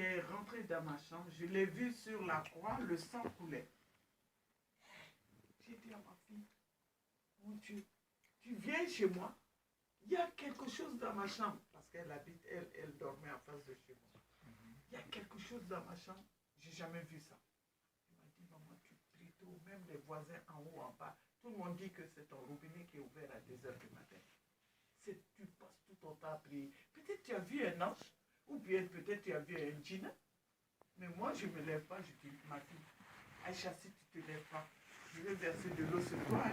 est rentré dans ma chambre, je l'ai vu sur la croix, le sang coulait. J'ai dit à ma fille, mon Dieu, tu viens chez moi, il y a quelque chose dans ma chambre, parce qu'elle habite, elle dormait en face de chez moi. Il y a quelque chose dans ma chambre, j'ai jamais vu ça. Elle m'a dit, maman, tu pries tout, même les voisins en haut, en bas, tout le monde dit que c'est ton robinet qui est ouvert à 2 h du matin. Tu passes tout ton temps à prier. Peut-être tu as vu un ange, ou bien peut-être tu as vu un djinn. Mais moi, je ne me lève pas, je dis, ma fille, Aïcha, si tu ne te lèves pas, je vais verser de l'eau sur toi.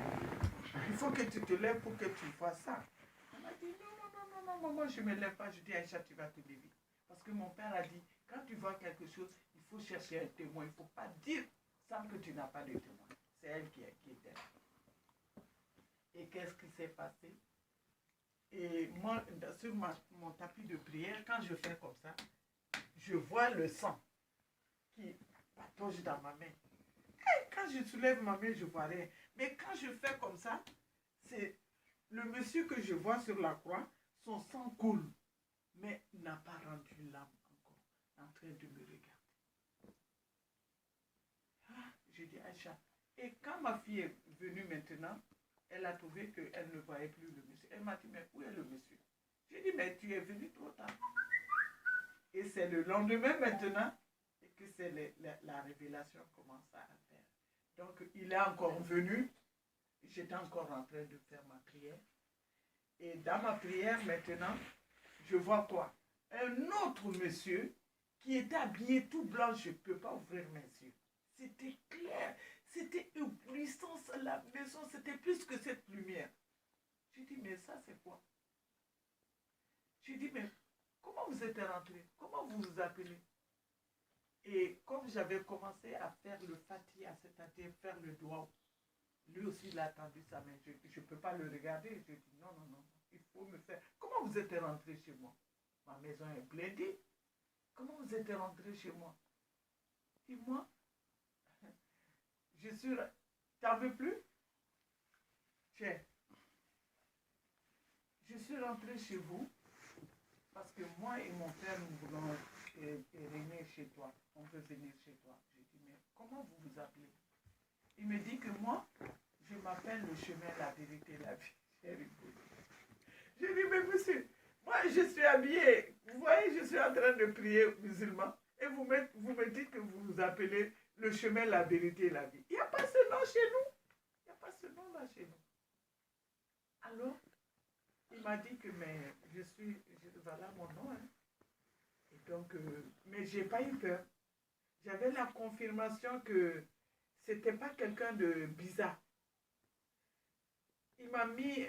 Il faut que tu te lèves pour que tu fasses ça. Elle m'a dit, non, maman, je ne me lève pas. Je dis, Aïcha, tu vas te lever. Parce que mon père a dit, quand tu vois quelque chose, il faut chercher un témoin. Il ne faut pas dire sans que tu n'as pas de témoin. C'est elle qui était là. Et qu'est-ce qui s'est passé? Et moi, sur mon tapis de prière, quand je fais comme ça, je vois le sang qui patauge dans ma main. Et quand je soulève ma main, je vois rien. Mais quand je fais comme ça, c'est le monsieur que je vois sur la croix, son sang coule, mais n'a pas rendu l'âme encore, en train de me regarder. Ah, je dis Aïcha. Et quand ma fille est venue maintenant, elle a trouvé qu'elle ne voyait plus le monsieur. Elle m'a dit, mais où est le monsieur? J'ai dit, mais tu es venu trop tard. Et c'est le lendemain maintenant que c'est la révélation commence à faire. Donc, il est encore venu. J'étais encore en train de faire ma prière. Et dans ma prière maintenant, je vois quoi? Un autre monsieur qui était habillé tout blanc. Je ne peux pas ouvrir mes yeux. C'était clair. C'était éblouissant. La maison, c'était plus que cette lumière. J'ai dit, mais ça, c'est quoi? J'ai dit, mais comment vous êtes rentré? Comment vous vous appelez? Et comme j'avais commencé à faire le fatiha, c'est-à-dire faire le doigt, lui aussi il a tendu sa main. Je ne peux pas le regarder. Je dis, non, il faut me faire. Comment vous êtes rentré chez moi? Ma maison est blindée. Comment vous êtes rentré chez moi? Dis-moi, je suis... T'en veux plus? Tiens, je suis rentré chez vous parce que moi et mon père, nous voulons régner chez toi. On veut venir chez toi. Je dis, mais comment vous vous appelez? Il me dit que moi, je m'appelle le chemin, la vérité, la vie. J'ai rigolé. Je dis, mais monsieur, moi je suis habillé. Vous voyez, je suis en train de prier musulman. Et vous me dites que vous vous appelez le chemin, la vérité et la vie. Il n'y a pas ce nom chez nous. Il n'y a pas ce nom-là chez nous. Alors, il m'a dit que mais voilà mon nom. Hein. Et donc, mais je n'ai pas eu peur. J'avais la confirmation que c'était pas quelqu'un de bizarre. Il m'a mis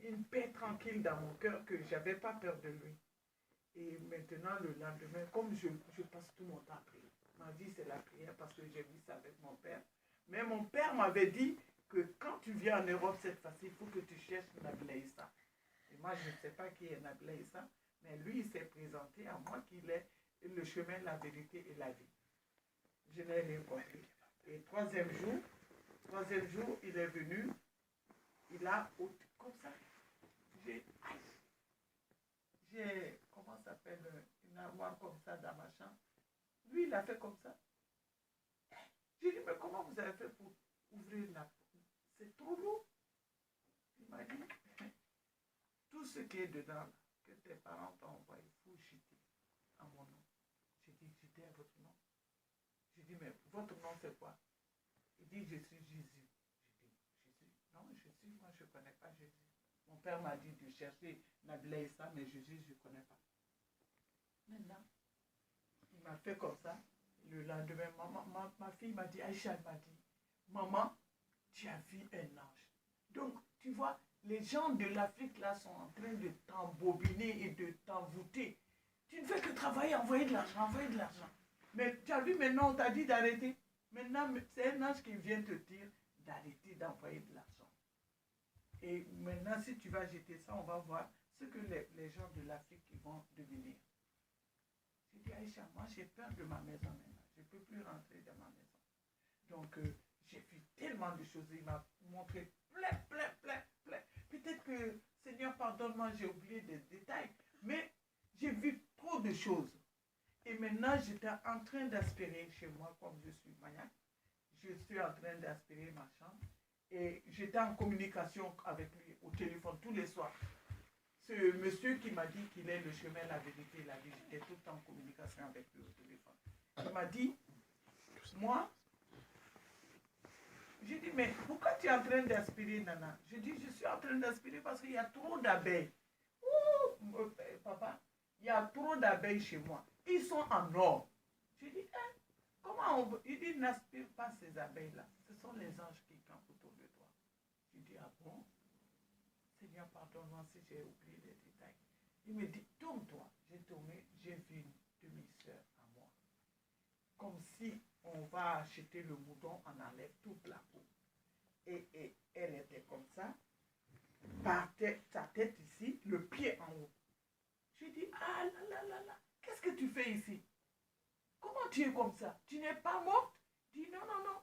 une paix tranquille dans mon cœur que je n'avais pas peur de lui. Et maintenant, le lendemain, comme je passe tout mon temps à prier. Ma vie, c'est la prière parce que j'ai vu ça avec mon père. Mais mon père m'avait dit que quand tu viens en Europe cette fois-ci, il faut que tu cherches Nabila Issa. Et moi, je ne sais pas qui est Nabila Issa, mais lui, il s'est présenté à moi qu'il est le chemin, la vérité et la vie. Je n'ai rien compris. Et troisième jour, il est venu. Il a, comme ça, j'ai comment ça s'appelle, une armoire comme ça dans ma chambre. Lui, il a fait comme ça. J'ai dit, mais comment vous avez fait pour ouvrir la porte? C'est trop lourd. Il m'a dit, tout ce qui est dedans, là, que tes parents t'ont envoyé, il faut jeter à mon nom. J'ai dit, jeter à votre nom. J'ai dit, mais votre nom c'est quoi? Il dit, je suis Jésus. J'ai dit, Jésus? Non, Jésus, moi je ne connais pas Jésus. Mon père m'a dit de chercher Nabila Issa, mais Jésus, je ne connais pas. Maintenant, il m'a fait comme ça. Le lendemain, ma fille m'a dit, Aïcha m'a dit, maman, tu as vu un ange. Donc, tu vois, les gens de l'Afrique là sont en train de t'embobiner et de t'envoûter. Tu ne fais que travailler, envoyer de l'argent. Mais tu as vu, maintenant, on t'a dit d'arrêter. Maintenant, c'est un ange qui vient te dire d'arrêter d'envoyer de l'argent. Et maintenant, si tu vas jeter ça, on va voir ce que les gens de l'Afrique vont devenir. J'ai dit, Aïcha, moi j'ai peur de ma maison maintenant. Je ne peux plus rentrer dans ma maison. Donc, j'ai vu tellement de choses. Il m'a montré plein. Peut-être que, Seigneur, pardonne-moi, j'ai oublié des détails. Mais j'ai vu trop de choses. Et maintenant, j'étais en train d'aspirer chez moi, comme je suis maniaque. Je suis en train d'aspirer ma chambre. Et j'étais en communication avec lui au téléphone tous les soirs. Ce monsieur qui m'a dit qu'il est le chemin, la vérité, la vie, j'étais tout le temps en communication avec lui au téléphone. Il m'a dit, moi, j'ai dit, mais pourquoi tu es en train d'aspirer, Nana? Je dis, je suis en train d'aspirer parce qu'il y a trop d'abeilles. Papa, il y a trop d'abeilles chez moi. Ils sont en or. Je dis, hein, comment on veut? Il dit, n'aspire pas ces abeilles-là. Ce sont les anges qui campent autour de toi. Je dis, ah bon? Seigneur, pardonne-moi si j'ai oublié les détails. Il me dit, tourne-toi. J'ai tourné, j'ai vu une demi-sœur à moi. Comme si on va acheter le mouton, on enlève toute la peau. Et elle était comme ça, sa tête ici, le pied en haut. Je dis, ah là là là là, qu'est-ce que tu fais ici? Comment tu es comme ça? Tu n'es pas morte? Je dis, non, non, non.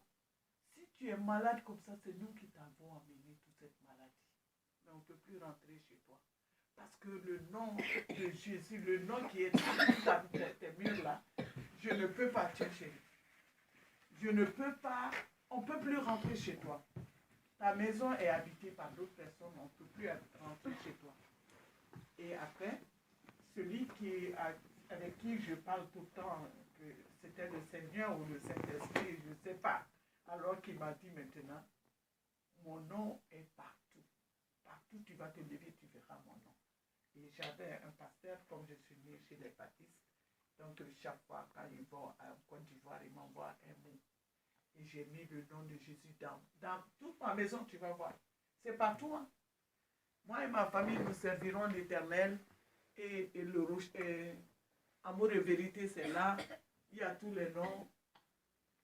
Si tu es malade comme ça, c'est nous qui t'avons amené toute cette maladie. Mais on ne peut plus rentrer chez toi. Parce que le nom de Jésus, le nom qui est dans tes murs là, je ne peux pas, tiens chérie. Je ne peux pas, on ne peut plus rentrer chez toi. Ta maison est habitée par d'autres personnes, on ne peut plus rentrer chez toi. Et après, celui avec qui je parle tout le temps, que c'était le Seigneur ou le Saint-Esprit, je ne sais pas. Alors qu'il m'a dit maintenant, mon nom est partout. Partout tu vas te lever, tu verras mon nom. Et j'avais un pasteur, comme je suis né chez les baptistes, donc chaque fois quand ils vont en Côte d'Ivoire, ils m'envoient un mot. Et j'ai mis le nom de Jésus dans toute ma maison, tu vas voir. C'est partout. Hein. Moi et ma famille, nous servirons l'Éternel. Et le rouge, amour et vérité, c'est là. Il y a tous les noms.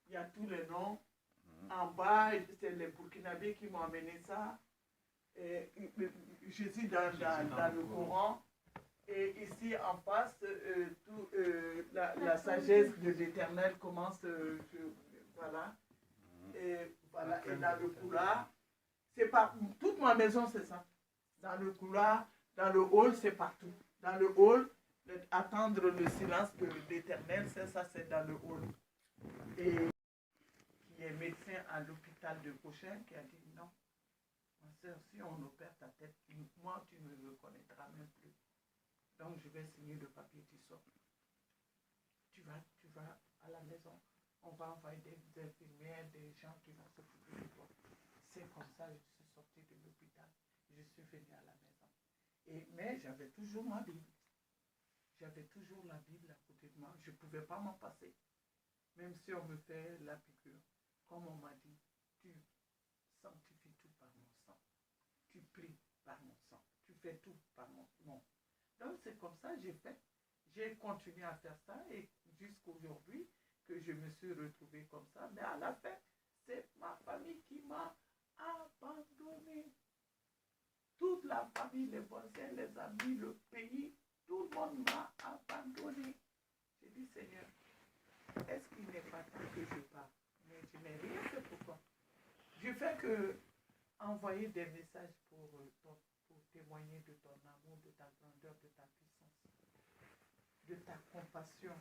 Il y a tous les noms. En bas, c'est les Burkinabés qui m'ont amené ça. Et Jésus dans le Coran. Et ici en face, la sagesse de l'Éternel commence. Voilà. Et voilà. Et dans le couloir, c'est pas toute ma maison, c'est ça. Dans le couloir, dans le hall, c'est partout. Dans le hall, attendre le silence de l'Éternel, ça c'est dans le hall. Et qui est médecin à l'hôpital de Cochin, qui a dit non, ma soeur, si on opère ta tête, moi tu ne me reconnaîtras même plus. Donc je vais signer le papier, tu sors. Tu vas à la maison, on va envoyer des infirmières, des gens qui vont s'occuper de toi. C'est comme ça que je suis sortie de l'hôpital. Je suis venue à la maison. Mais j'avais toujours ma Bible. J'avais toujours la Bible à côté de moi. Je ne pouvais pas m'en passer. Même si on me fait la piqûre. Comme on m'a dit, tu sanctifies tout par mon sang. Tu pries par mon sang. Tu fais tout par mon nom. Donc c'est comme ça que j'ai fait. J'ai continué à faire ça et jusqu'aujourd'hui que je me suis retrouvée comme ça. Mais à la fin, c'est ma famille qui m'a abandonné. Toute la famille, les voisins, les amis, le pays, tout le monde m'a abandonné. J'ai dit, Seigneur, est-ce qu'il n'est pas temps que je parte? Mais je n'ai rien fait pour toi. Je fais que envoyer des messages pour témoigner de ton amour, de ta grandeur, de ta puissance, de ta compassion,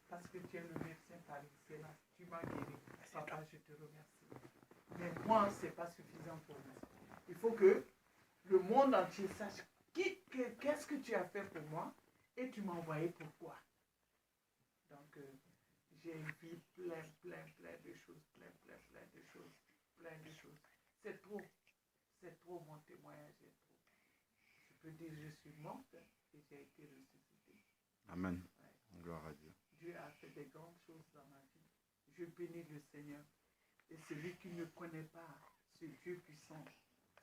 parce que tu es le médecin par excellence. Tu m'as guéri. Papa, je te remercie. Mais moi, ce n'est pas suffisant pour moi. Il faut que le monde entier sache qu'est-ce que tu as fait pour moi et tu m'as envoyé pourquoi. Donc, j'ai vu plein de choses, plein de choses. C'est trop mon témoignage, c'est trop. Je peux dire je suis morte et j'ai été ressuscitée. Amen. Ouais. Gloire à Dieu. Dieu a fait des grandes choses dans ma vie. Je bénis le Seigneur. Et celui qui ne connaît pas ce Dieu puissant,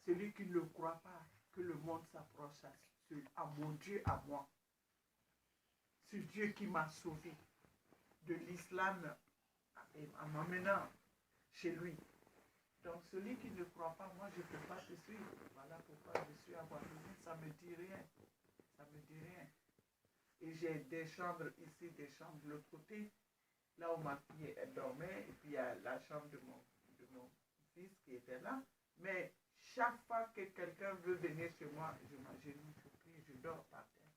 celui qui ne croit pas que le monde s'approche à mon Dieu, à moi. Ce Dieu qui m'a sauvé de l'islam en m'amenant chez lui. Donc celui qui ne croit pas, moi je ne peux pas te suivre. Voilà pourquoi je suis abandonné. Ça ne me dit rien. Ça me dit rien. Et j'ai des chambres ici, des chambres de l'autre côté, là où ma fille dormait, et puis il y a la chambre de mon fils qui était là. Mais chaque fois que quelqu'un veut venir chez moi, je m'agenouille, je prie, je dors par terre.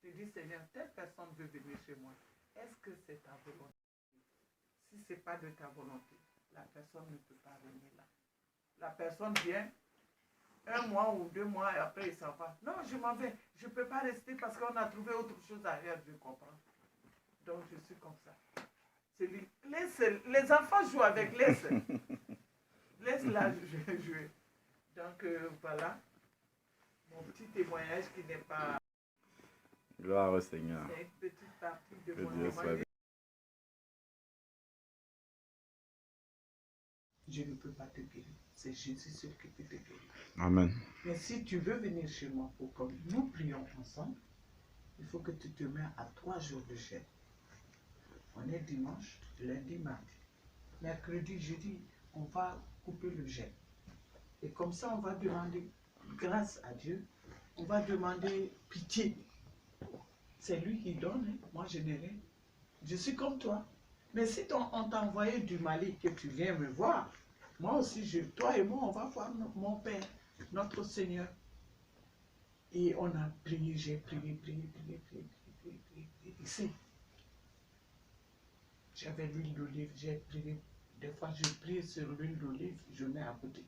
Je dis, Seigneur, telle personne veut venir chez moi. est-ce que c'est ta volonté? Si ce n'est pas de ta volonté, la personne ne peut pas venir là. La personne vient, 1 mois ou 2 mois, et après il s'en va. Non, je m'en vais. Je ne peux pas rester parce qu'on a trouvé autre chose à faire, je comprends. Donc je suis comme ça. Les enfants jouent avec, laisse-la jouer. Donc voilà, mon petit témoignage qui n'est pas... Gloire au Seigneur. C'est une petite partie de Que mon Dieu soit témoignage. Je ne peux pas te guérir. C'est Jésus seul qui peut te guérir. Amen. Mais si tu veux venir chez moi pour que nous prions ensemble, il faut que tu te mets à 3 jours de jeûne. On est dimanche, lundi, mardi. Mercredi, jeudi, on va couper le jeûne. Et comme ça, on va demander grâce à Dieu. On va demander pitié. C'est lui qui donne, hein. Moi je n'ai rien. Je suis comme toi. Mais si on t'a envoyé du Mali, que tu viens me voir, moi aussi, toi et moi, on va voir mon Père, notre Seigneur. Et on a prié, j'ai prié. Ici, j'avais l'huile d'olive, j'ai prié. Des fois, je prie sur l'huile d'olive, je mets à côté.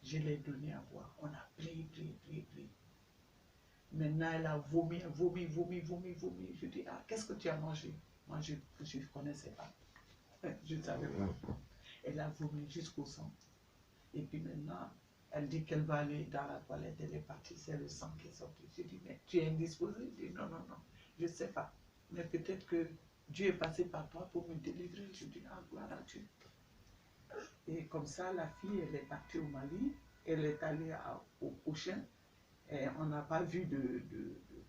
Je l'ai donné à boire. On a prié. Maintenant, elle a vomi. Je dis, ah, qu'est-ce que tu as mangé? Moi, je ne connaissais pas. Je ne savais pas. Elle a vomi jusqu'au sang. Et puis maintenant, elle dit qu'elle va aller dans la toilette. Elle est partie, c'est le sang qui est sorti. Je dis, mais tu es indisposé? Je dis, non, je ne sais pas. Mais peut-être que Dieu est passé par toi pour me délivrer. Je dis, ah, gloire à Dieu. Et comme ça, la fille, elle est partie au Mali. Elle est allée au prochain. Et on n'a pas vu de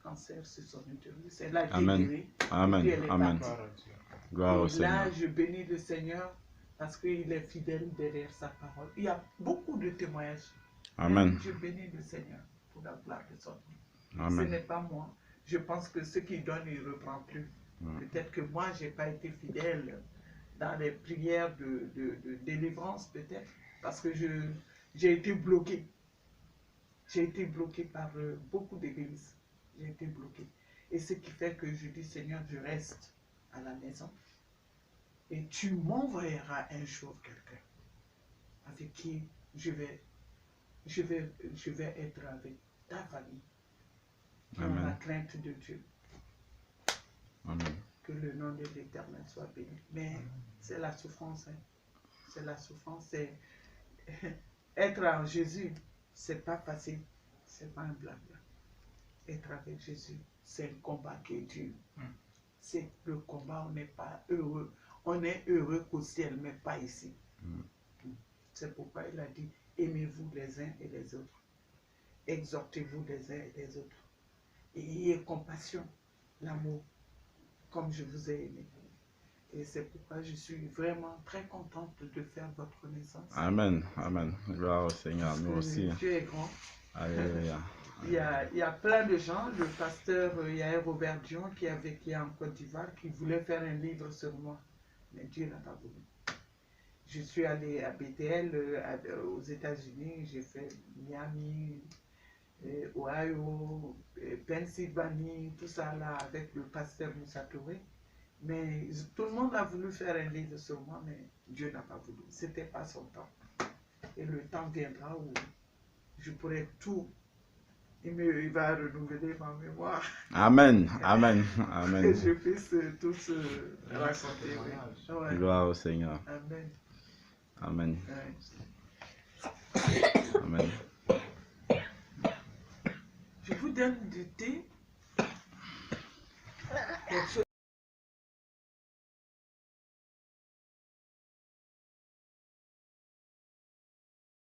cancer sur son utérus. Elle a été guérie. Amen. Et puis elle est Amen. partie. Gloire au Et Seigneur. là, je bénis le Seigneur parce qu'il est fidèle derrière sa parole. Il y a beaucoup de témoignages. Amen. Je bénis le Seigneur pour la gloire de son nom. Amen. Ce n'est pas moi. Je pense que ce qu'il donne, il ne reprend plus. Peut-être que moi, je n'ai pas été fidèle dans les prières de délivrance, peut-être, parce que j'ai été bloqué. J'ai été bloqué par beaucoup d'églises. J'ai été bloqué. Et ce qui fait que je dis, Seigneur, je reste à la maison. Et tu m'envoyeras un jour quelqu'un avec qui je vais être avec ta famille. Dans la crainte de Dieu. Amen. Que le nom de l'Éternel soit béni. Mais c'est la souffrance. Hein. C'est la souffrance. Être en Jésus, c'est pas facile. C'est pas un blabla. Être avec Jésus, c'est un combat qui est dur. C'est le combat, on n'est pas heureux. On est heureux qu'au ciel, mais pas ici. C'est pourquoi il a dit, aimez-vous les uns et les autres. Exhortez-vous les uns et les autres. Et ayez compassion, l'amour, comme je vous ai aimé. Et c'est pourquoi je suis vraiment très contente de faire votre connaissance. Amen. Amen. Gloire au Seigneur. Nous aussi. Dieu est grand. Alléluia. Il y a plein de gens, le pasteur Yair Robert Dion qui a vécu en Côte d'Ivoire, qui voulait faire un livre sur moi. Mais Dieu n'a pas voulu. Je suis allée à BTL aux États-Unis, j'ai fait Miami, Ohio, Pennsylvanie, tout ça là avec le pasteur Moussa Touré. Mais tout le monde a voulu faire un livre sur moi, mais Dieu n'a pas voulu. Ce n'était pas son temps. Et le temps viendra où je pourrai tout. Il va renouveler ma mémoire. Amen. Amen. Amen. Que je puisse tous raconter. Ouais. Gloire au Seigneur. Amen. Amen. Ouais. Amen. Je vous donne du thé. Quelque chose